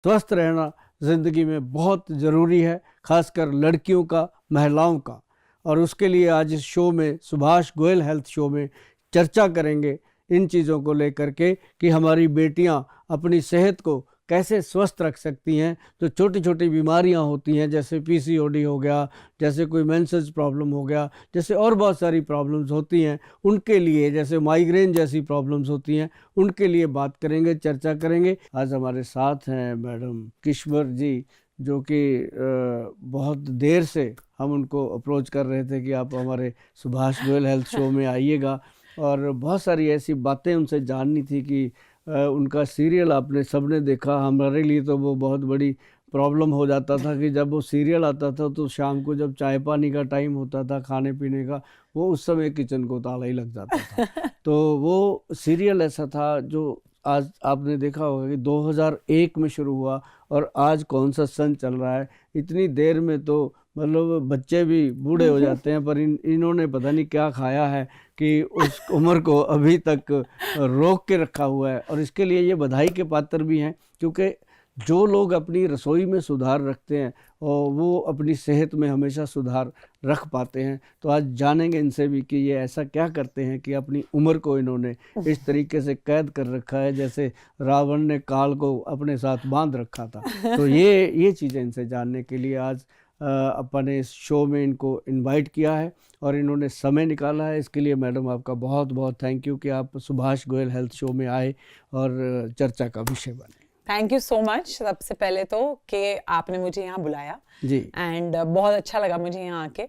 स्वस्थ रहना ज़िंदगी में बहुत ज़रूरी है, खासकर लड़कियों का, महिलाओं का। और उसके लिए आज इस शो में, सुभाष गोयल हेल्थ शो में चर्चा करेंगे इन चीज़ों को लेकर के कि हमारी बेटियां अपनी सेहत को कैसे स्वस्थ रख सकती हैं। जो छोटी छोटी बीमारियां होती हैं, जैसे पीसीओडी हो गया, जैसे कोई मेंसेस प्रॉब्लम हो गया, जैसे और बहुत सारी प्रॉब्लम्स होती हैं, उनके लिए, जैसे माइग्रेन जैसी प्रॉब्लम्स होती हैं, उनके लिए बात करेंगे, चर्चा करेंगे। आज हमारे साथ हैं मैडम किश्वर जी, जो कि बहुत देर से हम उनको अप्रोच कर रहे थे कि आप हमारे सुभाष गोयल हेल्थ शो में आइएगा, और बहुत सारी ऐसी बातें उनसे जाननी थी कि उनका सीरियल आपने सबने देखा। हमारे लिए तो वो बहुत बड़ी प्रॉब्लम हो जाता था कि जब वो सीरियल आता था तो शाम को जब चाय पानी का टाइम होता था, खाने पीने का, वो उस समय किचन को ताला ही लग जाता था। तो वो सीरियल ऐसा था जो आज आपने देखा होगा कि 2001 में शुरू हुआ और आज कौन सा सन चल रहा है। इतनी देर में तो मतलब बच्चे भी बूढ़े हो जाते हैं, पर इन्होंने पता नहीं क्या खाया है कि उस उम्र को अभी तक रोक के रखा हुआ है। और इसके लिए ये बधाई के पात्र भी हैं, क्योंकि जो लोग अपनी रसोई में सुधार रखते हैं और वो अपनी सेहत में हमेशा सुधार रख पाते हैं। तो आज जानेंगे इनसे भी कि ये ऐसा क्या करते हैं कि अपनी उम्र को इन्होंने इस तरीके से कैद कर रखा है, जैसे रावण ने काल को अपने साथ बांध रखा था। तो ये चीज़ें इनसे जानने के लिए आज अपने इस शो में इनको इनवाइट किया है और इन्होंने समय निकाला है। इसके लिए मैडम आपका बहुत बहुत थैंक यू कि आप सुभाष गोयल हेल्थ शो में आए और चर्चा का विषय बने। थैंक यू सो मच सबसे पहले तो कि आपने मुझे यहाँ बुलाया जी, एंड बहुत अच्छा लगा मुझे यहाँ आके।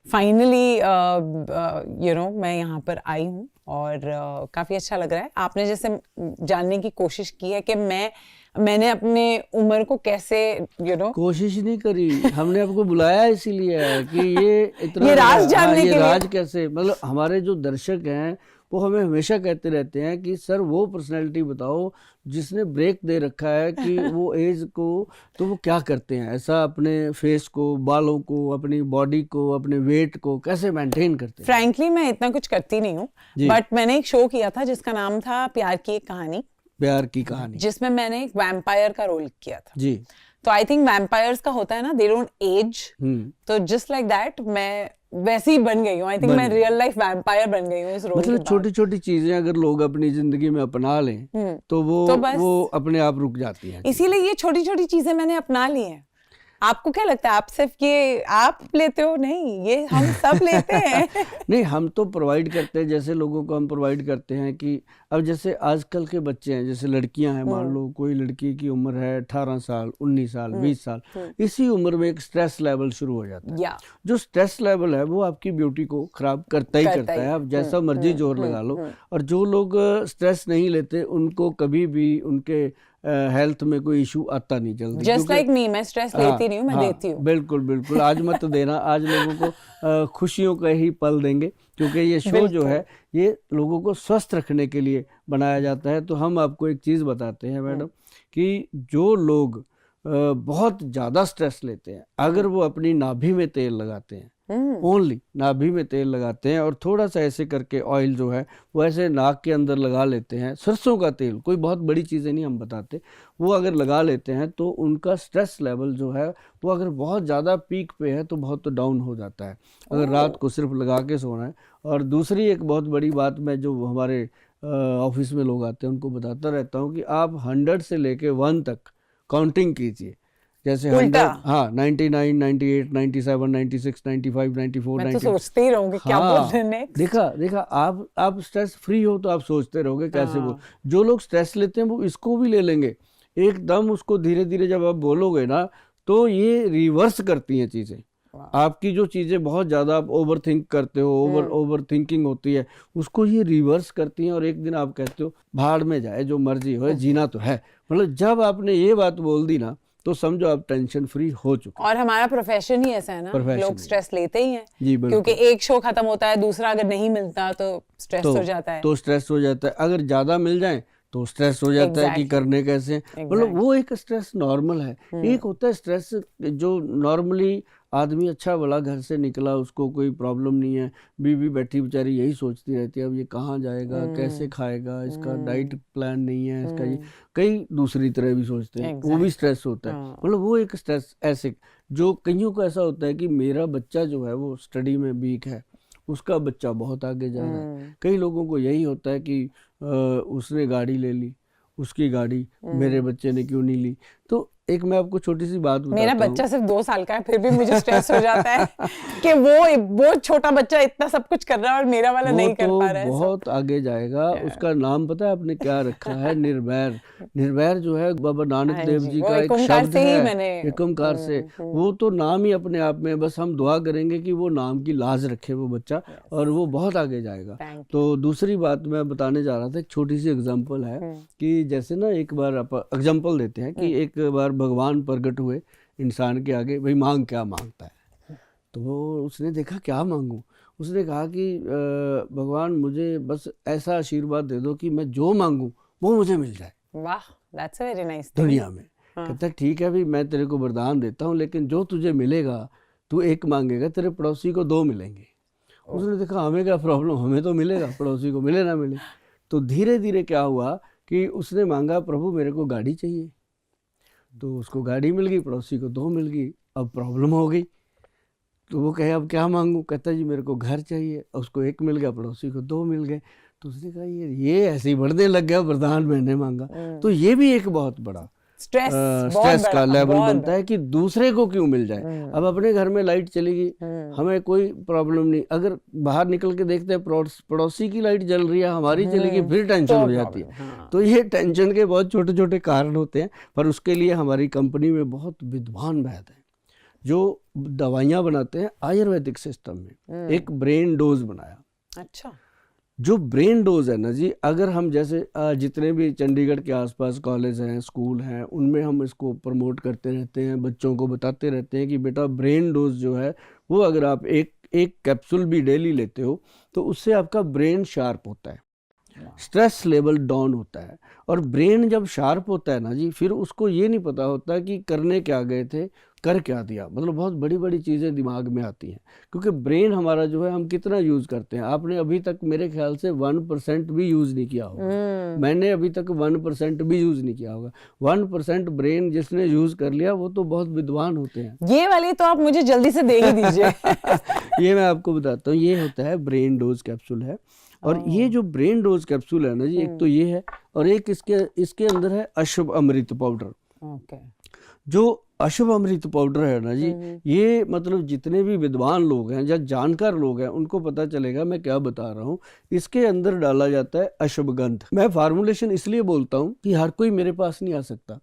फाइनली मैं यहाँ पर आई हूँ और काफ़ी अच्छा लग रहा है। आपने जैसे जानने की कोशिश की है कि मैंने अपने उम्र को कैसे कोशिश नहीं करी, हमने आपको बुलाया इसीलिए है कि ये इतना ये राज जानने ये के राज लिए। कैसे, मतलब हमारे जो दर्शक हैं वो हमें हमेशा कहते रहते हैं कि सर वो पर्सनैलिटी बताओ जिसने ब्रेक दे रखा है कि वो एज को, तो वो क्या करते हैं ऐसा अपने फेस को, बालों को, अपनी बॉडी को, अपने वेट को कैसे मेंटेन करते हैं। फ्रैंकली मैं इतना कुछ करती नहीं हूँ, बट मैंने एक शो किया था जिसका नाम था प्यार की एक कहानी, प्यार की कहानी, जिसमें मैंने एक वैम्पायर का रोल किया था। जी। तो आई थिंक वैम्पायर्स का होता है ना, दे डोंट एज, तो जस्ट लाइक दैट मैं वैसी ही बन गई हूँ। आई थिंक मैं रियल लाइफ वैम्पायर बन गई हूँ इस रोल मतलब छोटी छोटी चीजें अगर लोग अपनी जिंदगी में अपना लें तो वो अपने आप रुक जाती हैं। इसीलिए ये छोटी छोटी चीजें मैंने अपना ली हैं। आपको क्या लगता है, आप सिर्फ ये आप लेते हो? नहीं, ये हम सब लेते हैं। नहीं, हम तो प्रोवाइड करते हैं, जैसे लोगों को हम प्रोवाइड करते हैं कि अब जैसे आजकल के बच्चे हैं, जैसे लड़कियां हैं, मान लो कोई लड़की की उम्र है 18 साल, 19 साल, 20 साल, इसी उम्र में एक स्ट्रेस लेवल शुरू हो जाता है। जो स्ट्रेस लेवल है वो आपकी ब्यूटी को खराब करता ही करता है। आप जैसा मर्जी जोर लगा लो। और जो लोग स्ट्रेस नहीं लेते उनको कभी भी उनके हेल्थ में कोई इशू आता नहीं जल्दी। जस्ट लाइक मी, मैं स्ट्रेस लेती नहीं हूँ, मैं देती हूँ। बिल्कुल बिल्कुल, आज मत देना। आज लोगों को खुशियों का ही पल देंगे, क्योंकि ये शो जो है ये लोगों को स्वस्थ रखने के लिए बनाया जाता है। तो हम आपको एक चीज़ बताते हैं मैडम कि जो लोग बहुत ज़्यादा स्ट्रेस लेते हैं, अगर वो अपनी नाभि में तेल लगाते हैं, ओनली नाभि में तेल लगाते हैं और थोड़ा सा ऐसे करके ऑयल जो है वो ऐसे नाक के अंदर लगा लेते हैं, सरसों का तेल, कोई बहुत बड़ी चीज़ें नहीं हम बताते, वो अगर लगा लेते हैं तो उनका स्ट्रेस लेवल जो है वो अगर बहुत ज़्यादा पीक पे है तो बहुत डाउन हो जाता है, अगर रात को सिर्फ लगा के सोना है। और दूसरी एक बहुत बड़ी बात मैं जो हमारे ऑफिस में लोग आते हैं उनको बताता रहता हूँ कि आप 100 से लेके 1 तक काउंटिंग कीजिए। जैसे 100, हाँ, 99, 98, 97, 96, 95, 94, मैं तो सोचते ही रहूंगी क्या बोल रहे हैं नेक्स्ट। देखा आप स्ट्रेस फ्री हो तो आप सोचते रहोगे कैसे वो। जो लोग स्ट्रेस लेते हैं वो इसको भी ले लेंगे एकदम, उसको धीरे धीरे जब आप बोलोगे ना तो ये रिवर्स करती हैं चीज़ें। आपकी जो चीज़ें बहुत ज़्यादा आप ओवर थिंक करते हो, ओवर थिंकिंग होती है, उसको ये रिवर्स करती हैं और एक दिन आप कहते हो भाड़ में जाए जो मर्जी हो, जीना तो है। मतलब जब आपने ये बात बोल दी ना तो समझो आप टेंशन फ्री हो चुके। और हमारा प्रोफेशन ही ऐसा है ना, लोग स्ट्रेस लेते ही हैं। जी, क्योंकि एक शो खत्म होता है, दूसरा अगर नहीं मिलता तो स्ट्रेस हो जाता है। तो स्ट्रेस हो जाता है। अगर ज़्यादा मिल जाए तो स्ट्रेस हो जाता है कि Exactly. करने कैसे हैं। मतलब Exactly. वो एक स्ट्रेस नॉर्मल है। एक होता है स्ट्रेस जो नॉर्मली आदमी अच्छा भला घर से निकला, उसको कोई प्रॉब्लम नहीं है, बीवी बैठी बेचारी यही सोचती रहती है अब ये कहाँ जाएगा, कैसे खाएगा, इसका डाइट प्लान नहीं है, इसका ये कई दूसरी तरह भी सोचते हैं, वो भी स्ट्रेस होता है। मतलब वो एक स्ट्रेस ऐसे जो कईयों को ऐसा होता है कि मेरा बच्चा जो है वो स्टडी में वीक है, उसका बच्चा बहुत आगे जा रहा है। कई लोगों को यही होता है कि उसने गाड़ी ले ली, उसकी गाड़ी मेरे बच्चे ने क्यों नहीं ली। तो एक मैं आपको छोटी सी बात बताता हूँ। मेरा बच्चा सिर्फ 2 साल का है, फिर भी मुझे स्ट्रेस हो जाता है कि वो छोटा बच्चा इतना सब कुछ कर रहा है और मेरा वाला नहीं कर पा रहा है। बहुत आगे जाएगा। उसका नाम पता है आपने क्या रखा है? निर्वैर। निर्वैर जो है बाबा नानक देव जी का एक शब्द है, एक ओंकार से। वो तो नाम ही अपने आप में, बस हम दुआ करेंगे कि वो नाम की लाज रखे वो बच्चा, और वो बहुत आगे जाएगा। तो दूसरी बात मैं बताने जा रहा था, एक छोटी सी एग्जांपल है कि जैसे ना एक बार आप एग्जांपल देते हैं कि एक बार भगवान प्रकट हुए इंसान के आगे, भाई मांग क्या मांगता है। तो वो उसने देखा क्या मांगूं। उसने कहा कि भगवान मुझे बस ऐसा आशीर्वाद दे दो कि मैं जो मांगूं वो मुझे मिल जाए। वाह, दैट्स अ वेरी नाइस दुनिया में। कहता है ठीक है भाई, मैं तेरे को वरदान देता हूँ, लेकिन जो तुझे मिलेगा, तू एक मांगेगा, तेरे पड़ोसी को 2 मिलेंगे। उसने देखा हमें क्या प्रॉब्लम, हमें तो मिलेगा, पड़ोसी को मिले ना मिले। तो धीरे धीरे क्या हुआ कि उसने मांगा प्रभु मेरे को गाड़ी चाहिए, तो उसको गाड़ी मिल गई, पड़ोसी को 2 मिल गई। अब प्रॉब्लम हो गई, तो वो कहे अब क्या मांगूं। कहता जी मेरे को घर चाहिए, उसको 1 मिल गया, पड़ोसी को 2 मिल गए। तो उसने कहा ये ऐसे ही बढ़ने लग गया, वरदान मैंने मांगा। तो ये भी एक बहुत बड़ा स्ट्रेस का लेवल बनता है कि दूसरे को क्यों मिल जाए। अब अपने घर में लाइट चली गई, हमें कोई प्रॉब्लम नहीं, अगर बाहर निकल के देखते हैं पड़ोसी की लाइट जल रही है, हमारी चली गई, फिर टेंशन हो जाती है। तो ये टेंशन के बहुत छोटे छोटे कारण होते हैं, पर उसके लिए हमारी कंपनी में बहुत विद्वान वैद्य हैं जो दवाइयाँ बनाते हैं आयुर्वेदिक सिस्टम में। एक ब्रेन डोज बनाया। अच्छा। जो ब्रेन डोज है ना जी, अगर हम जैसे जितने भी चंडीगढ़ के आसपास कॉलेज हैं, स्कूल हैं, उनमें हम इसको प्रमोट करते रहते हैं, बच्चों को बताते रहते हैं कि बेटा ब्रेन डोज जो है वो अगर आप एक कैप्सूल भी डेली लेते हो तो उससे आपका ब्रेन शार्प होता है, स्ट्रेस लेवल डाउन होता है। और ब्रेन जब शार्प होता है ना जी, फिर उसको ये नहीं पता होता कि करने क्या गए थे, कर क्या दिया। मतलब बहुत बड़ी बड़ी चीज़ें दिमाग में आती हैं, क्योंकि ब्रेन हमारा जो है हम कितना यूज़ करते हैं। आपने अभी तक मेरे ख्याल से 1% भी यूज़ नहीं किया होगा। मैंने अभी तक 1% भी यूज़ नहीं किया होगा। 1% ब्रेन जिसने यूज़ कर लिया वो तो बहुत विद्वान होते हैं। ये वाली तो आप मुझे जल्दी से दे ही दीजिए। ये मैं आपको बताता हूँ, ये होता है ब्रेन डोज कैप्सूल है। और ये जो ब्रेन डोज कैप्सूल है ना जी, एक तो ये है, और एक इसके अंदर है अशुभ अमृत पाउडर। जो अशुभ अमृत पाउडर है ना जी, ये मतलब जितने भी विद्वान लोग हैं या जानकार लोग हैं उनको पता चलेगा मैं क्या बता रहा हूँ। इसके अंदर डाला जाता है अश्वगंध। मैं फार्मूलेशन इसलिए बोलता हूँ कि हर कोई मेरे पास नहीं आ सकता,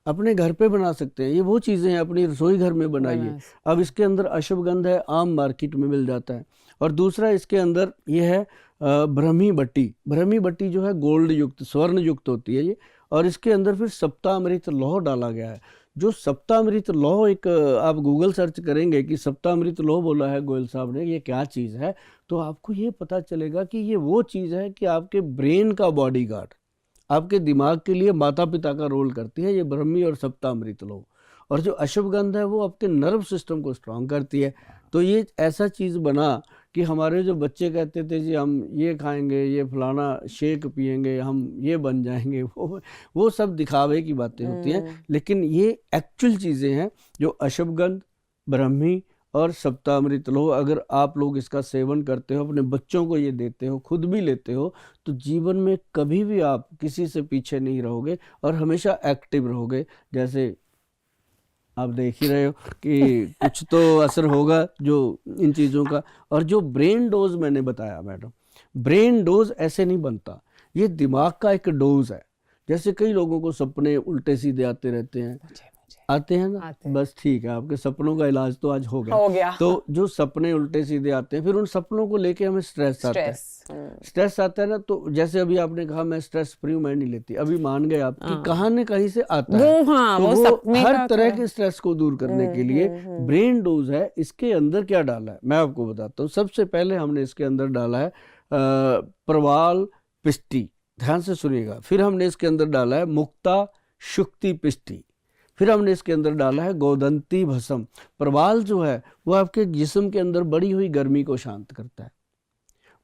अपने घर पे बना सकते हैं। ये वो चीज़ें हैं अपनी रसोई घर में बनाइए। अब इसके अंदर अश्वगंध है, आम मार्केट में मिल जाता है। और दूसरा इसके अंदर ये है ब्रह्मी बट्टी। ब्रह्मी बट्टी जो है गोल्ड युक्त, स्वर्ण युक्त होती है ये। और इसके अंदर फिर सप्तामृत लौह डाला गया है। जो सप्तामृत लौह, एक आप गूगल सर्च करेंगे कि सप्तामृत लौह बोला है गोयल साहब ने, ये क्या चीज़ है, तो आपको ये पता चलेगा कि ये वो चीज़ है कि आपके ब्रेन का बॉडीगार्ड, आपके दिमाग के लिए माता पिता का रोल करती है ये ब्रह्मी और सप्तामृत लौह। और जो अश्वगंध है वो आपके नर्व सिस्टम को स्ट्रांग करती है। तो ये ऐसा चीज़ बना कि हमारे जो बच्चे कहते थे जी हम ये खाएंगे, ये फलाना शेक पिएंगे, हम ये बन जाएंगे, वो सब दिखावे की बातें होती हैं। लेकिन ये एक्चुअल चीज़ें हैं जो अश्वगंध, ब्रह्मी और सप्तामृत लौह, अगर आप लोग इसका सेवन करते हो, अपने बच्चों को ये देते हो, खुद भी लेते हो, तो जीवन में कभी भी आप किसी से पीछे नहीं रहोगे और हमेशा एक्टिव रहोगे। जैसे आप देख ही रहे हो कि कुछ तो असर होगा जो इन चीज़ों का। और जो ब्रेन डोज मैंने बताया मैडम, ब्रेन डोज ऐसे नहीं बनता, ये दिमाग का एक डोज है। जैसे कई लोगों को सपने उल्टे सीधे आते रहते हैं, आते हैं ना, बस ठीक है, आपके सपनों का इलाज तो आज हो गया। तो जो सपने उल्टे सीधे आते हैं, फिर उन सपनों को लेके हमें स्ट्रेस आता है। स्ट्रेस आता है ना, तो जैसे अभी आपने कहा मैं स्ट्रेस फ्री मैं नहीं लेती, अभी मान गए आप कि कहाँ न कहीं से आता है। तो वो हर तरह के स्ट्रेस को दूर करने के लिए ब्रेन डोज है। इसके अंदर क्या डाला है मैं आपको बताता हूँ। सबसे पहले हमने इसके अंदर डाला है प्रवाल पिष्टी। ध्यान से सुनिएगा। फिर हमने इसके अंदर डाला है मुक्ता शुक्ति पिष्टि। फिर हमने इसके अंदर डाला है गोदंती भस्म। प्रवाल जो है वो आपके जिस्म के अंदर बढ़ी हुई गर्मी को शांत करता है।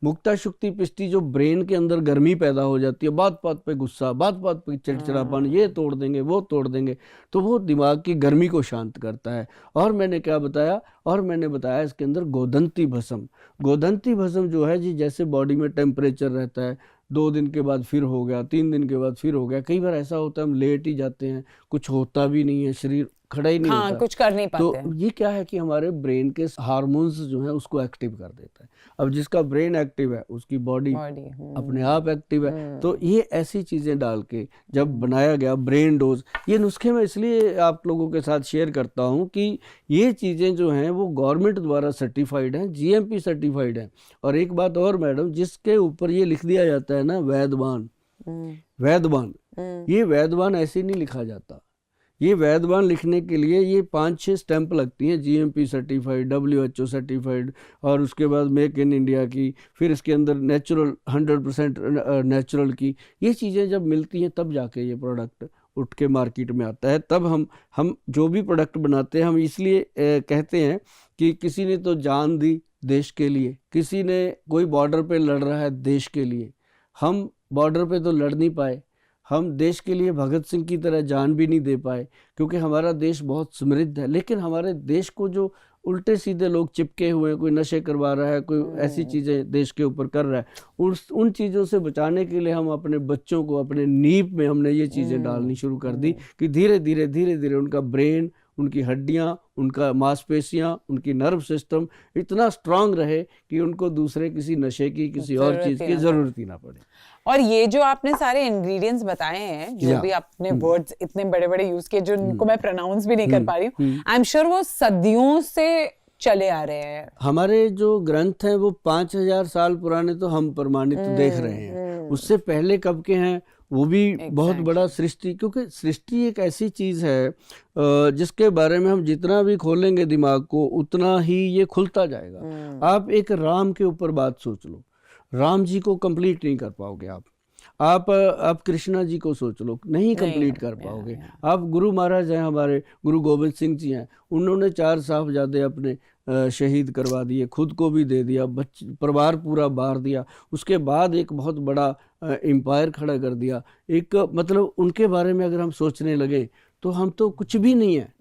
मुक्ता शुक्ति पिष्टि जो ब्रेन के अंदर गर्मी पैदा हो जाती है, बात बात पे गुस्सा, बात बात पे चिड़चिड़ापन, ये तोड़ देंगे वो तोड़ देंगे, तो वो दिमाग की गर्मी को शांत करता है। और मैंने क्या बताया, और मैंने बताया इसके अंदर गोदंती भस्म। गोदंती भस्म जो है जी, जैसे बॉडी में टेम्परेचर रहता है, 2 दिन के बाद फिर हो गया, 3 दिन के बाद फिर हो गया, कई बार ऐसा होता है हम लेट ही जाते हैं, कुछ होता भी नहीं है, शरीर खड़ा ही नहीं हाँ, होता, कुछ कर नहीं तो पाते। ये क्या है कि हमारे ब्रेन के हार्मोन्स जो है उसको एक्टिव कर देता है। अब जिसका ब्रेन एक्टिव है उसकी बॉडी बॉडी अपने आप एक्टिव है। तो ये ऐसी चीज़ें डाल के जब बनाया गया ब्रेन डोज, ये नुस्खे मैं इसलिए आप लोगों के साथ शेयर करता हूँ कि ये चीज़ें जो हैं वो गवर्नमेंट द्वारा सर्टिफाइड हैं, जीएमपी सर्टिफाइड हैं। और एक बात और मैडम, जिसके ऊपर ये लिख दिया जाता है ना वैद्यवान, वैद्यवान, ये वैद्यवान ऐसे नहीं लिखा जाता। ये वैद्यवान लिखने के लिए ये 5-6 स्टैंप लगती हैं, जीएमपी सर्टिफाइड, डब्ल्यूएचओ सर्टिफाइड, और उसके बाद मेक इन इंडिया की, फिर इसके अंदर नेचुरल 100% नेचुरल की। ये चीज़ें जब मिलती हैं तब जाके ये प्रोडक्ट उठ के मार्केट में आता है। तब हम जो भी प्रोडक्ट बनाते हैं हम इसलिए कहते हैं कि किसी ने तो जान दी देश के लिए, किसी ने कोई बॉर्डर पे लड़ रहा है देश के लिए, हम बॉर्डर पे तो लड़ नहीं पाए, हम देश के लिए भगत सिंह की तरह जान भी नहीं दे पाए, क्योंकि हमारा देश बहुत समृद्ध है। लेकिन हमारे देश को जो उल्टे सीधे लोग चिपके हुए हैं, कोई नशे करवा रहा है, कोई ऐसी चीज़ें देश के ऊपर कर रहा है, उन चीज़ों से बचाने के लिए हम अपने बच्चों को अपने नींव में हमने ये चीज़ें डालनी शुरू कर दी कि धीरे धीरे उनका ब्रेन, उनकी हड्डियाँ, उनका मांसपेशियाँ, उनकी नर्व सिस्टम इतना स्ट्रांग रहे कि उनको दूसरे किसी नशे की, किसी और चीज़ की ज़रूरत ही ना पड़े। और ये जो आपने सारे इंग्रेडिएंट्स बताए हैं, जो भी आपने वर्ड्स इतने बड़े बड़े यूज किए जिनको मैं प्रोनाउंस भी नहीं कर पा रही हूँ, आई एम श्योर वो सदियों से चले आ रहे हैं। हमारे जो ग्रंथ हैं वो 5000 साल पुराने तो हम प्रमाणित देख रहे हैं, उससे पहले कब के हैं वो भी बहुत बड़ा सृष्टि, क्योंकि सृष्टि एक ऐसी चीज़ है जिसके बारे में हम जितना भी खोलेंगे दिमाग को उतना ही ये खुलता जाएगा। आप एक राम के ऊपर बात सोच लो, राम जी को कंप्लीट नहीं कर पाओगे आप कृष्णा जी को सोच लो, नहीं कंप्लीट कर पाओगे। आप गुरु महाराज हैं, हमारे गुरु गोविंद सिंह जी हैं, उन्होंने 4 साहबजादे अपने शहीद करवा दिए, खुद को भी दे दिया, परिवार पूरा बार दिया, उसके बाद एक बहुत बड़ा एम्पायर खड़ा कर दिया। एक मतलब उनके बारे में अगर हम सोचने लगे तो हम तो कुछ भी नहीं है।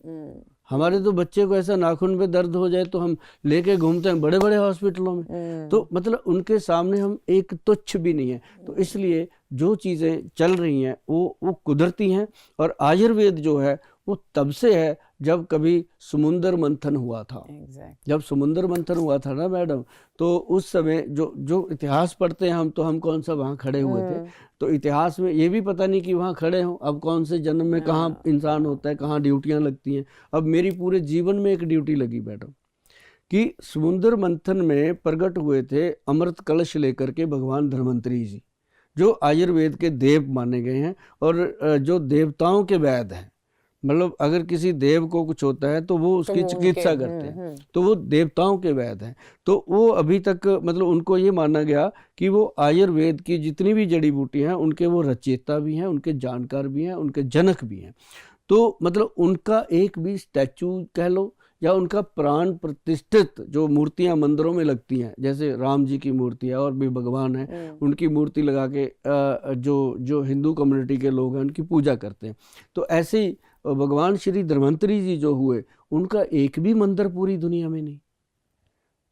हमारे तो बच्चे को ऐसा नाखून पे दर्द हो जाए तो हम लेके घूमते हैं बड़े बड़े हॉस्पिटलों में, तो मतलब उनके सामने हम एक तुच्छ भी नहीं है। तो इसलिए जो चीज़ें चल रही हैं वो कुदरती हैं। और आयुर्वेद जो है वो तब से है जब कभी समुंदर मंथन हुआ था। जब समुंदर मंथन हुआ था ना मैडम, तो उस समय जो इतिहास पढ़ते हैं हम, तो हम कौन सा वहाँ खड़े हुए थे, तो इतिहास में ये भी पता नहीं कि वहाँ खड़े हों। अब कौन से जन्म में कहाँ इंसान होता है, कहाँ ड्यूटियाँ लगती हैं। अब मेरी पूरे जीवन में एक ड्यूटी लगी मैडम कि समुंदर मंथन में प्रकट हुए थे अमृत कलश लेकर के भगवान धन्वंतरी जी, जो आयुर्वेद के देव माने गए हैं और जो देवताओं के वैद्य हैं। मतलब अगर किसी देव को कुछ होता है तो वो उसकी चिकित्सा करते हैं, तो वो देवताओं के वैद्य हैं। तो वो अभी तक मतलब उनको ये माना गया कि वो आयुर्वेद की जितनी भी जड़ी बूटी हैं उनके वो रचयिता भी हैं, उनके जानकार भी हैं, उनके जनक भी हैं। तो मतलब उनका एक भी स्टैचू कह लो या उनका प्राण प्रतिष्ठित जो मूर्तियां मंदिरों में लगती हैं, जैसे राम जी की मूर्ति है और भी भगवान है, उनकी मूर्ति लगा के जो हिंदू कम्युनिटी के लोग हैं उनकी पूजा करते हैं। तो ऐसे ही भगवान श्री धन्वंतरी जी जो हुए, उनका एक भी मंदिर पूरी दुनिया में नहीं।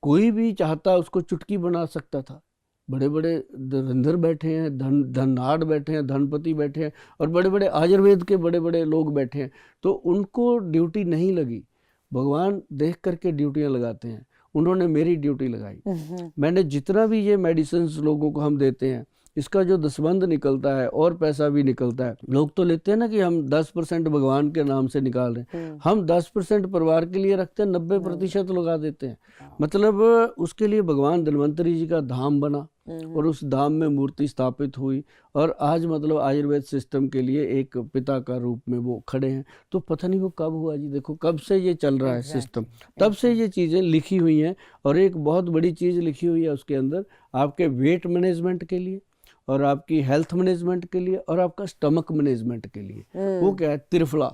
कोई भी चाहता उसको चुटकी बना सकता था। बड़े बड़े धुरंधर बैठे हैं, धनाढ़ बैठे हैं, धनपति बैठे हैं, और बड़े बड़े आयुर्वेद के बड़े बड़े लोग बैठे हैं, तो उनको ड्यूटी नहीं लगी। भगवान देख करके ड्यूटियां लगाते हैं, उन्होंने मेरी ड्यूटी लगाई। मैंने जितना भी ये मेडिसिन लोगों को हम देते हैं, इसका जो दसबंध निकलता है और पैसा भी निकलता है। लोग तो लेते हैं ना कि हम 10% भगवान के नाम से निकाल रहे हैं, हम 10% परिवार के लिए रखते हैं, 90% लगा देते हैं। मतलब उसके लिए भगवान धन्वंतरी जी का धाम बना और उस धाम में मूर्ति स्थापित हुई, और आज मतलब आयुर्वेद सिस्टम के लिए एक पिता का रूप में वो खड़े हैं। तो पता नहीं वो कब हुआ जी, देखो कब से ये चल रहा है सिस्टम, तब से ये चीज़ें लिखी हुई हैं। और एक बहुत बड़ी चीज़ लिखी हुई है उसके अंदर आपके वेट मैनेजमेंट के लिए और आपकी हेल्थ मैनेजमेंट के लिए और आपका स्टमक मैनेजमेंट के लिए। वो क्या है? त्रिफला।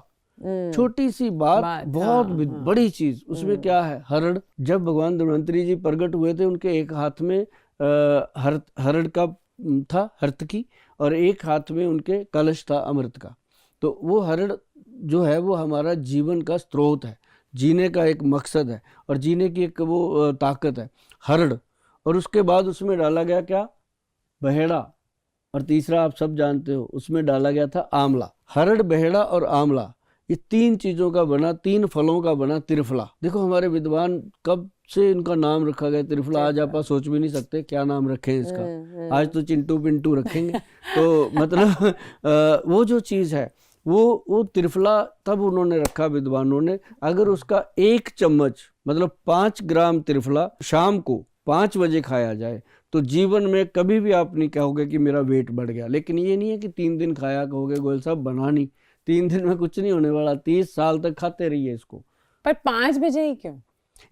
छोटी सी बात बहुत बड़ी चीज। उसमें क्या है? हरड़। जब भगवान धन्वंतरी जी प्रकट हुए थे, उनके एक हाथ में हरड़ का था, हर्तकी, और एक हाथ में उनके कलश था अमृत का। तो वो हरड़ जो है वो हमारा जीवन का स्रोत है, जीने का एक मकसद है और जीने की एक वो ताकत है, हरड़। और उसके बाद उसमें डाला गया क्या? बहेड़ा। और तीसरा आप सब जानते हो, उसमें डाला गया था आंवला। हरड़, बहेड़ा और आंवला, ये 3 चीजों का बना, 3 फलों का बना त्रिफला। देखो हमारे विद्वान कब से इनका नाम रखा गया त्रिफला, आज आप सोच भी नहीं सकते क्या नाम रखें इसका। आज तो चिंटू पिंटू रखेंगे। तो मतलब वो जो चीज है वो त्रिफला तब उन्होंने रखा विद्वानों ने। अगर उसका 1 चम्मच मतलब 5 ग्राम त्रिफला शाम को 5 बजे खाया जाए तो जीवन में कभी भी आप नहीं कहोगे कि मेरा वेट बढ़ गया। लेकिन ये नहीं है कि 3 दिन खाया कहोगे गोयल साहब बना नहीं, 3 दिन में कुछ नहीं होने वाला, 30 साल तक खाते रहिए इसको। पर 5 बजे ही क्यों?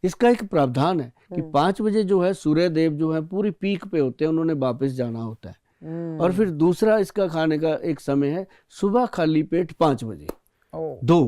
इसका एक प्रावधान है कि 5 बजे जो है सूर्य देव जो है पूरी पीक पे होते हैं, उन्होंने वापस जाना होता है। और फिर दूसरा इसका खाने का एक समय है सुबह खाली पेट 5 बजे। 2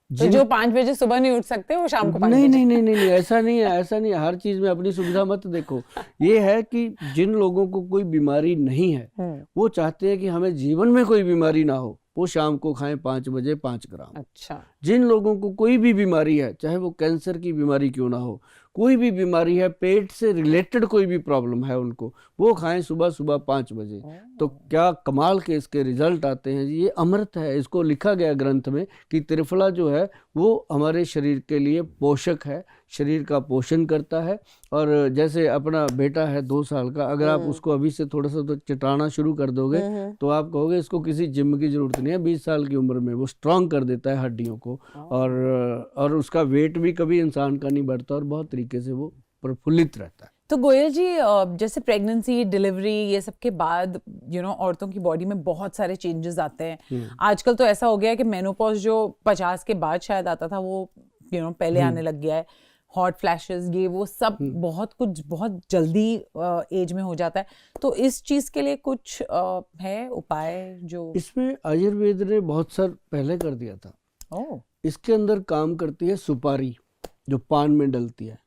तो जो 5 बजे सुबह नहीं उठ सकते वो शाम को 5 नहीं, बजे। नहीं नहीं नहीं ऐसा नहीं है, ऐसा नहीं है। हर चीज में अपनी सुविधा मत देखो। ये है कि जिन लोगों को कोई बीमारी नहीं है वो चाहते हैं कि हमें जीवन में कोई बीमारी ना हो, वो शाम को खाएं 5 बजे 5 ग्राम। अच्छा। जिन लोगों को कोई भी बीमारी है, चाहे वो कैंसर की बीमारी क्यों ना हो, कोई भी बीमारी है, पेट से रिलेटेड कोई भी प्रॉब्लम है उनको, वो खाएं सुबह सुबह 5 बजे। तो क्या कमाल के इसके रिजल्ट आते हैं। ये अमृत है। इसको लिखा गया ग्रंथ में कि त्रिफला जो है वो हमारे शरीर के लिए पोषक है, शरीर का पोषण करता है। और जैसे अपना बेटा है 2 साल का, अगर आप उसको अभी से थोड़ा सा तो चटाना शुरू कर दोगे तो आप कहोगे इसको किसी जिम की जरूरत नहीं है। 20 साल की उम्र में वो स्ट्रांग कर देता है हड्डियों को, और उसका वेट भी कभी इंसान का नहीं बढ़ता और बहुत तरीके से वो प्रफुल्लित रहता है। तो गोयल जी, जैसे प्रेगनेंसी, डिलीवरी, ये सब के बाद औरतों की बॉडी में बहुत सारे चेंजेस आते हैं। आजकल तो ऐसा हो गया है कि मेनोपॉज जो 50 के बाद शायद आता था वो पहले आने लग गया है। हॉट फ्लैशेस, ये वो सब बहुत कुछ बहुत जल्दी एज में हो जाता है। तो इस चीज के लिए कुछ है उपाय? जो इसमें आयुर्वेद ने बहुत साल पहले कर दिया था। इसके अंदर काम करती है सुपारी, जो पान में डलती है।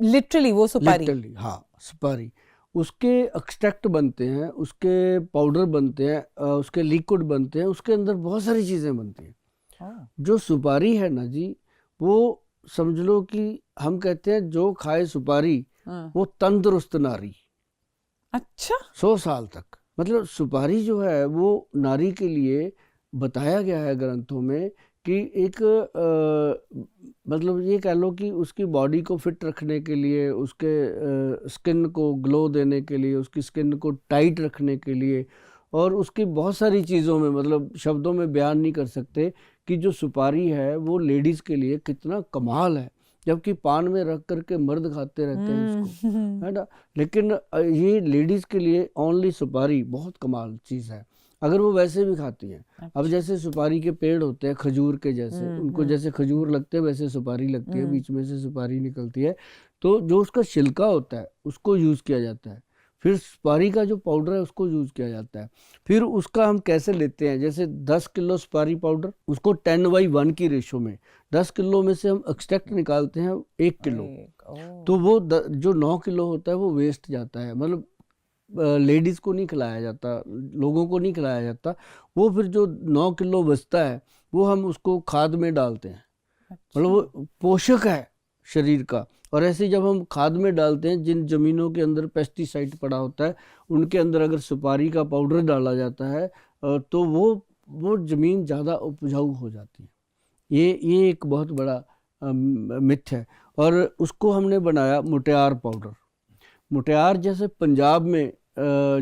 लिटरली वो सुपारी? लिटरली, हाँ, सुपारी। उसके एक्सट्रैक्ट बनते हैं, उसके पाउडर बनते हैं, उसके लिक्विड बनते हैं, उसके अंदर बहुत सारी चीजें बनती हैं। जो सुपारी है ना जी, वो समझ लो कि हम कहते हैं जो खाए सुपारी वो तंदुरुस्त नारी। अच्छा। 100 साल तक। मतलब सुपारी जो है वो नारी के लिए बताया गया है ग्रंथों में कि एक मतलब ये कह लो कि उसकी बॉडी को फिट रखने के लिए, उसके स्किन को ग्लो देने के लिए, उसकी स्किन को टाइट रखने के लिए, और उसकी बहुत सारी चीज़ों में, मतलब शब्दों में बयान नहीं कर सकते कि जो सुपारी है वो लेडीज़ के लिए कितना कमाल है। जबकि पान में रख करके मर्द खाते रहते हैं इसको, है ना। लेकिन ये लेडीज़ के लिए ओनली सुपारी बहुत कमाल चीज़ है, अगर वो वैसे भी खाती हैं। अब जैसे सुपारी के पेड़ होते हैं खजूर के जैसे, उनको जैसे खजूर लगते हैं वैसे सुपारी लगती है, बीच में से सुपारी निकलती है। तो जो उसका छिलका होता है उसको यूज़ किया जाता है, फिर सुपारी का जो पाउडर है उसको यूज़ किया जाता है। फिर उसका हम कैसे लेते हैं, जैसे 10 किलो सुपारी पाउडर, उसको 10:1 की रेशो में 10 किलो में से हम एक्सट्रैक्ट निकालते हैं 1 किलो। तो वो जो 9 किलो होता है वो वेस्ट जाता है, मतलब लेडीज़ को नहीं खिलाया जाता, लोगों को नहीं खिलाया जाता। वो फिर जो 9 किलो बचता है वो हम उसको खाद में डालते हैं। मतलब वो पोषक है शरीर का। और ऐसे जब हम खाद में डालते हैं, जिन ज़मीनों के अंदर पेस्टिसाइड पड़ा होता है उनके अंदर अगर सुपारी का पाउडर डाला जाता है तो वो ज़मीन ज़्यादा उपजाऊ हो जाती है। ये एक बहुत बड़ा मिथ है। और उसको हमने बनाया मुटियार पाउडर। मुटियार जैसे पंजाब में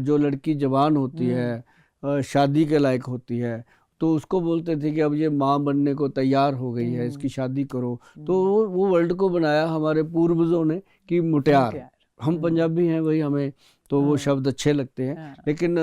जो लड़की जवान होती है, शादी के लायक होती है, तो उसको बोलते थे कि अब ये माँ बनने को तैयार हो गई है, इसकी शादी करो। तो वो वर्ड को बनाया हमारे पूर्वजों ने कि मुटियार। हम पंजाबी हैं भाई, हमें तो वो शब्द अच्छे लगते हैं। लेकिन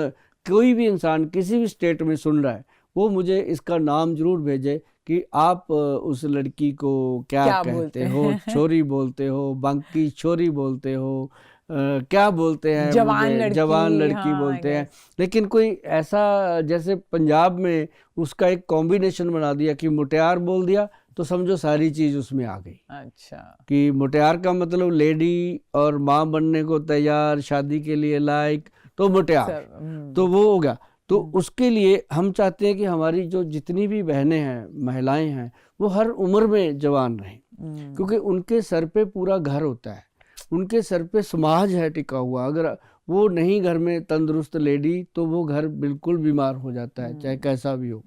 कोई भी इंसान किसी भी स्टेट में सुन रहा है वो मुझे इसका नाम जरूर भेजे कि आप उस लड़की को क्या कहते हो। छोरी बोलते हो, बांकी छोरी बोलते हो, क्या बोलते हैं, जवान मुझे लड़की, जवान लड़की हाँ, बोलते हैं, लेकिन कोई ऐसा जैसे पंजाब में उसका एक कॉम्बिनेशन बना दिया कि मुटियार बोल दिया तो समझो सारी चीज उसमें आ गई। अच्छा, कि मुटियार का मतलब लेडी और माँ बनने को तैयार, शादी के लिए लायक, तो मुटियार, तो वो हो गया। तो उसके लिए हम चाहते हैं कि हमारी जो जितनी भी बहनें हैं, महिलाएं हैं, वो हर उम्र में जवान रहें, क्योंकि उनके सर पे पूरा घर होता है, उनके सर पे समाज है टिका हुआ। अगर वो नहीं घर में तंदुरुस्त लेडी तो वो घर बिल्कुल बीमार हो जाता है, चाहे कैसा भी हो।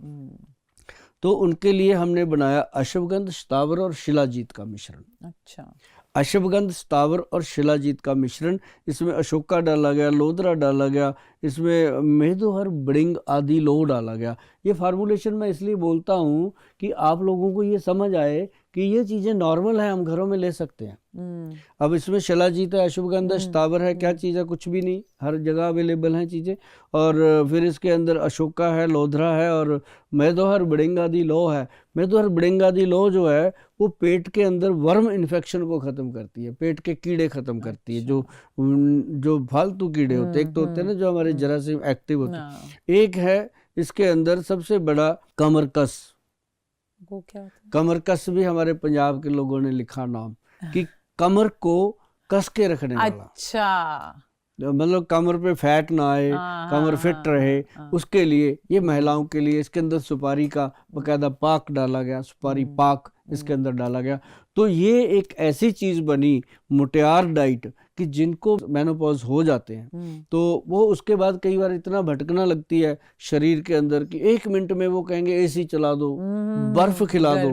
तो उनके लिए हमने बनाया अश्वगंध, शतावर और शिलाजीत का मिश्रण। अच्छा, अश्वगंध, शतावर और शिलाजीत का मिश्रण, इसमें अशोका डाला गया, लोदरा डाला गया, इसमें मेहदोहर, बड़िंग आदि लो डाला गया। ये फार्मूलेशन मैं इसलिए बोलता हूँ कि आप लोगों को ये समझ आए कि ये चीज़ें नॉर्मल हैं, हम घरों में ले सकते हैं। अब इसमें शिलाजीत है, अश्वगंध है, शतावर है, क्या चीज़ है, कुछ भी नहीं, हर जगह अवेलेबल हैं चीज़ें। और फिर इसके अंदर अशोका है, लोधरा है और मेहदोहर, बड़िंग आदि लो है। मेहदोहर, बड़िंग आदि लो जो है वो पेट के अंदर वर्म इन्फेक्शन को ख़त्म करती है, पेट के कीड़े ख़त्म करती है, जो फालतू कीड़े होते हैं। एक तो होते हैं ना जो हमारे जरासीम एक्टिव होते हैं, एक है इसके अंदर सबसे बड़ा कमरकस। वो क्या होता है? कमरकस भी हमारे पंजाब के लोगों ने लिखा नाम, कि कमर को कस के रखने वाला, अच्छा, मतलब कमर पे फैट ना आए, कमर फिट रहे, उसके लिए ये महिलाओं के लिए। इसके अंदर सुपारी का बकायदा पाक डाला गया, सुपारी पाक इसके अंदर डाला गया। तो ये एक ऐसी चीज बनी मुटियार डाइट कि जिनको मेनोपॉज हो जाते हैं तो वो उसके बाद कई बार इतना भटकना लगती है शरीर के अंदर कि 1 मिनट में वो कहेंगे एसी चला दो, बर्फ खिला दो,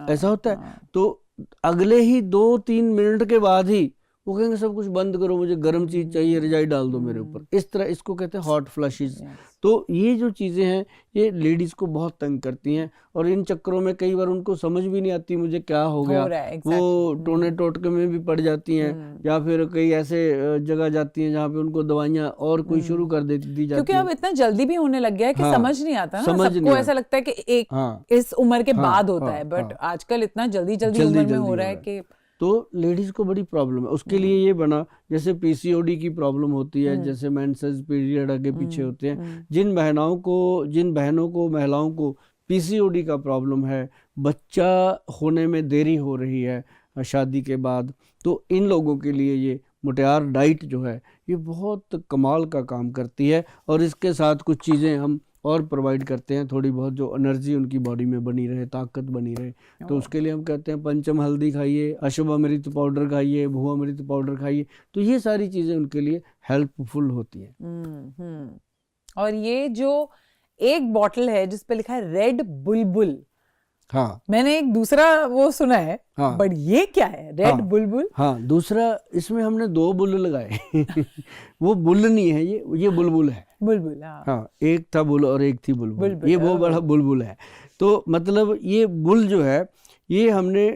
ऐसा होता है। तो अगले ही 2-3 मिनट के बाद ही वो कहेंगे सब कुछ बंद करो, मुझे गर्म चीज चाहिए, रजाई डाल दो मेरे ऊपर। इस तरह इसको कहते हैं हॉट फ्लशेस। तो ये जो चीजें हैं ये लेडीज को बहुत तंग करती हैं, और इन चक्करों में कई बार उनको समझ भी नहीं आती मुझे क्या हो गया, वो टोने टोटके में भी पड़ जाती हैं, या फिर कई ऐसे जगह जाती हैं जहाँ पे उनको दवाइयाँ और कोई शुरू कर दी जाती है। क्योंकि अब इतना जल्दी भी होने लग गया है कि समझ नहीं आता ना, सबको ऐसा लगता है कि एक इस उम्र के बाद होता है, बट आजकल इतना जल्दी उम्र में हो रहा है कि तो लेडीज को बड़ी प्रॉब्लम है। उसके लिए ये बना, जैसे पीसीओडी की प्रॉब्लम होती है, जैसे मेंसेस पीरियड आगे पीछे होते हैं, जिन बहनों को महिलाओं को पीसीओडी का प्रॉब्लम है, बच्चा होने में देरी हो रही है शादी के बाद, तो इन लोगों के लिए ये मुटियार डाइट जो है ये बहुत कमाल का काम करती है। और इसके साथ कुछ चीज़ें हम और प्रोवाइड करते हैं, थोड़ी बहुत जो एनर्जी उनकी बॉडी में बनी रहे, ताकत बनी रहे। तो उसके लिए हम कहते हैं पंचम हल्दी खाइए, अशुभामृत पाउडर खाइए, भुवामृत पाउडर खाइए। तो ये सारी चीज़ें उनके लिए हेल्पफुल होती हैं। और ये जो एक बॉटल है जिस पे लिखा है रेड बुलबुल, हाँ, मैंने एक दूसरा वो सुना है, हाँ, बट ये क्या है रेड बुलबुल? हाँ, दूसरा इसमें हमने 2 बुल लगाए वो बुल नहीं है, ये बुलबुल है। बुलबुल, हाँ, एक था बुल और एक थी बुलबुल, ये बहुत बड़ा बुलबुल है। तो मतलब ये बुल जो है ये हमने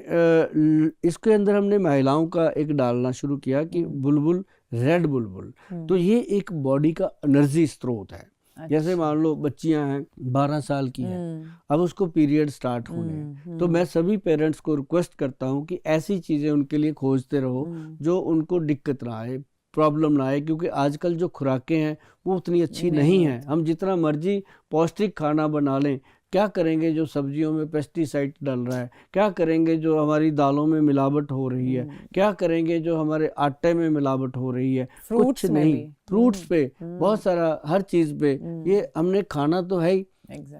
इसके अंदर हमने महिलाओं का एक डालना शुरू किया कि बुलबुल, रेड बुलबुल। तो ये एक बॉडी का एनर्जी स्रोत है। जैसे मान लो बच्चियां हैं 12 साल की हैं, अब उसको पीरियड स्टार्ट होने हैं, तो मैं सभी पेरेंट्स को रिक्वेस्ट करता हूं कि ऐसी चीज़ें उनके लिए खोजते रहो जो उनको दिक्कत ना आए, प्रॉब्लम ना आए, क्योंकि आजकल जो खुराकें हैं वो उतनी अच्छी नहीं हैं। हम जितना मर्जी पौष्टिक खाना बना लें, क्या करेंगे जो सब्जियों में पेस्टिसाइड डल रहा है, क्या करेंगे जो हमारी दालों में मिलावट हो रही है, क्या करेंगे जो हमारे आटे में मिलावट हो रही है, कुछ नहीं। फ्रूट्स पे बहुत सारा, हर चीज़ पे ये हमने खाना तो है ही।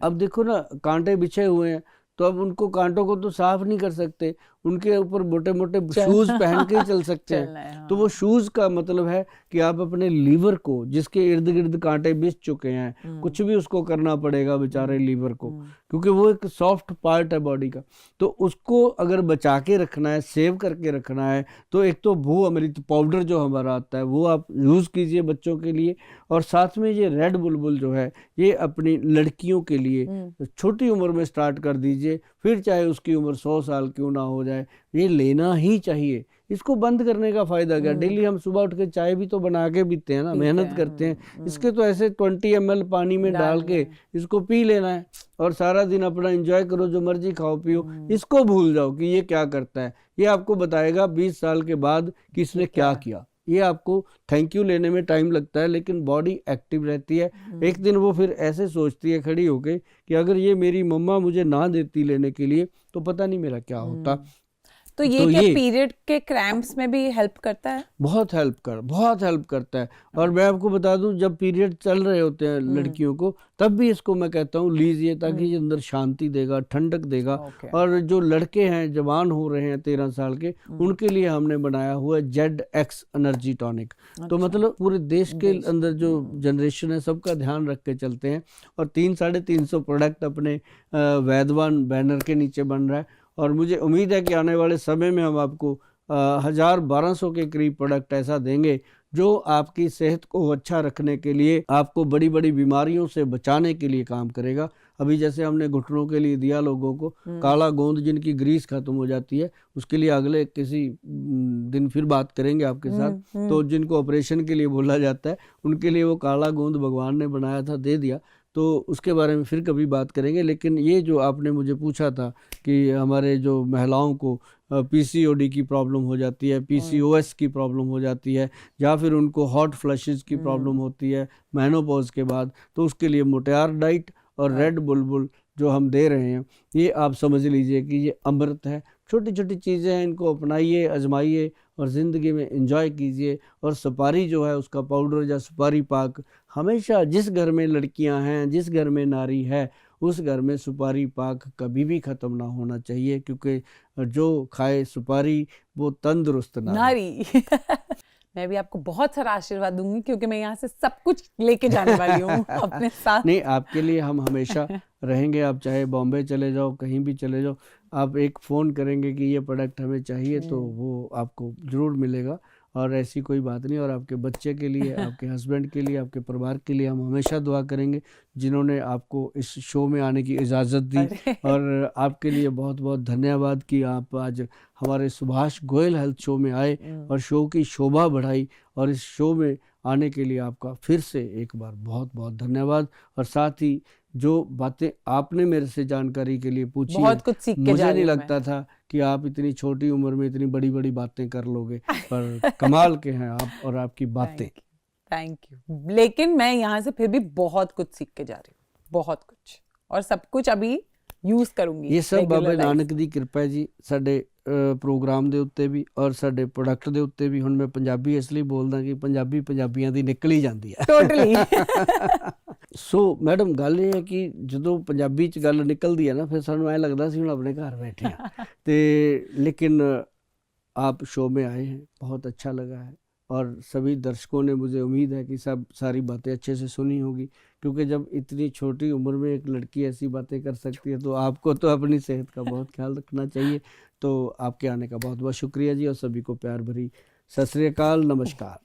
अब देखो ना कांटे बिछे हुए हैं, तो अब उनको कांटों को तो साफ नहीं कर सकते, उनके ऊपर मोटे मोटे शूज पहन के ही चल सकते हैं। तो वो शूज का मतलब है कि आप अपने लीवर को, जिसके इर्द गिर्द कांटे बिछ चुके हैं, कुछ भी उसको करना पड़ेगा बेचारे लीवर को, क्योंकि वो एक सॉफ्ट पार्ट है बॉडी का। तो उसको अगर बचा के रखना है, सेव करके रखना है, तो एक तो भू अमृत पाउडर जो हमारा आता है वो आप यूज़ कीजिए बच्चों के लिए, और साथ में ये रेड बुलबुल जो है ये अपनी लड़कियों के लिए छोटी उम्र में स्टार्ट कर दीजिए, फिर चाहे उसकी उम्र 100 साल क्यों ना हो जाए, ये लेना ही चाहिए। इसको बंद करने का फायदा क्या, डेली हम सुबह उठ के चाय भी तो बना के पीते हैं ना, मेहनत करते हैं। इसके तो ऐसे 20 ml पानी में डाल के इसको पी लेना है और सारा दिन अपना एंजॉय करो, जो मर्जी खाओ पियो, इसको भूल जाओ कि ये क्या करता है। ये आपको बताएगा 20 साल के बाद कि इसने क्या किया। ये आपको थैंक यू लेने में टाइम लगता है, लेकिन बॉडी एक्टिव रहती है। एक दिन वो फिर ऐसे सोचती है खड़ी होके कि अगर ये मेरी मम्मा मुझे ना देती लेने के लिए तो पता नहीं मेरा क्या होता। तो ये क्या पीरियड के क्रैम्प्स में भी हेल्प करता है? बहुत हेल्प करता है। और मैं आपको बता दूं, जब पीरियड चल रहे होते हैं लड़कियों को, तब भी इसको मैं कहता हूँ लीजिए, ताकि ये अंदर शांति देगा, ठंडक देगा। और जो लड़के हैं, जवान हो रहे हैं 13 साल के, उनके लिए हमने बनाया हुआ है ZX एनर्जी टॉनिक। तो मतलब पूरे देश के अंदर जो जनरेशन है सबका ध्यान रख के चलते हैं। और 300-350 प्रोडक्ट अपने वैदवान बैनर के नीचे बन रहा है। और मुझे उम्मीद है कि आने वाले समय में हम आपको 1000-1200 के करीब प्रोडक्ट ऐसा देंगे जो आपकी सेहत को अच्छा रखने के लिए, आपको बड़ी बड़ी बीमारियों से बचाने के लिए काम करेगा। अभी जैसे हमने घुटनों के लिए दिया लोगों को काला गोंद, जिनकी ग्रीस खत्म हो जाती है, उसके लिए अगले किसी दिन फिर बात करेंगे आपके साथ। तो जिनको ऑपरेशन के लिए बोला जाता है, उनके लिए वो काला गोंद भगवान ने बनाया था, दे दिया, तो उसके बारे में फिर कभी बात करेंगे। लेकिन ये जो आपने मुझे पूछा था कि हमारे जो महिलाओं को PCOD की प्रॉब्लम हो जाती है, PCOS की प्रॉब्लम हो जाती है, या फिर उनको हॉट फ्लशेस की प्रॉब्लम होती है मेनोपॉज के बाद, तो उसके लिए मोटियार डाइट और रेड बुलबुल जो हम दे रहे हैं, ये आप समझ लीजिए कि ये अमृत है। छोटी छोटी चीज़ें हैं, इनको अपनाइए, आजमाइए और ज़िंदगी में एंजॉय कीजिए। और सुपारी जो है, उसका पाउडर या सुपारी पाक, हमेशा जिस घर में लड़कियां हैं, जिस घर में नारी है, उस घर में सुपारी पाक कभी भी ख़त्म ना होना चाहिए, क्योंकि जो खाए सुपारी वो तंदुरुस्त नारी। मैं भी आपको बहुत सारा आशीर्वाद दूंगी, क्योंकि मैं यहाँ से सब कुछ लेके जाने वाली हूँ अपने साथ। नहीं, आपके लिए हम हमेशा रहेंगे। आप चाहे बॉम्बे चले जाओ, कहीं भी चले जाओ, आप एक फ़ोन करेंगे कि ये प्रोडक्ट हमें चाहिए, तो वो आपको ज़रूर मिलेगा। और ऐसी कोई बात नहीं। और आपके बच्चे के लिए, आपके हस्बैंड के लिए, आपके परिवार के लिए हम हमेशा दुआ करेंगे, जिन्होंने आपको इस शो में आने की इजाज़त दी। और आपके लिए बहुत बहुत धन्यवाद कि आप आज हमारे सुभाष गोयल हेल्थ शो में आए और शो की शोभा बढ़ाई। और इस शो में आने के लिए आपका फिर से एक बार बहुत बहुत धन्यवाद। और साथ ही जो बातें आपने मेरे से जानकारी के लिए पूछी, बहुत कुछ सीख के मुझे नहीं लगता था कि आप इतनी छोटी उम्र में इतनी बड़ी बड़ी बातें कर लोगे, पर कमाल के हैं आप और आपकी बातें। Thank you. लेकिन मैं यहाँ से फिर भी बहुत कुछ सीख के जा रही हूँ, बहुत कुछ, और सब कुछ अभी यूज करूंगी। ये सब बाबा नानक दी कृपा है जी, साडे प्रोग्राम ਦੇ ਉੱਤੇ ਵੀ ਔਰ ਸਾਡੇ ਪ੍ਰੋਡਕਟ ਦੇ ਉੱਤੇ ਵੀ। ਹੁਣ ਮੈਂ ਪੰਜਾਬੀ ਇਸ ਲਈ ਬੋਲਦਾ ਕਿ ਪੰਜਾਬੀ ਪੰਜਾਬੀਆਂ ਦੀ ਨਿਕਲ ਹੀ ਜਾਂਦੀ ਹੈ। ਟੋਟਲੀ। ਸੋ ਮੈਡਮ, ਗੱਲ ਇਹ ਹੈ ਕਿ ਜਦੋਂ ਪੰਜਾਬੀ ਚ ਗੱਲ ਨਿਕਲਦੀ ਹੈ ਨਾ, ਫਿਰ ਸਾਨੂੰ ਐ ਲੱਗਦਾ ਸੀ ਹੁਣ ਆਪਣੇ ਘਰ ਬੈਠੇ ਆ। ਤੇ लेकिन आप शो में आए हैं, बहुत अच्छा लगा है। और सभी दर्शकों ने, मुझे उम्मीद है कि सब सारी बातें अच्छे से सुनी होगी, क्योंकि जब इतनी छोटी उम्र में एक लड़की ऐसी बातें कर सकती है, तो आपको तो अपनी सेहत का बहुत ख्याल रखना चाहिए। तो आपके आने का बहुत बहुत शुक्रिया जी, और सभी को प्यार भरी सत श्री अकाल, नमस्कार।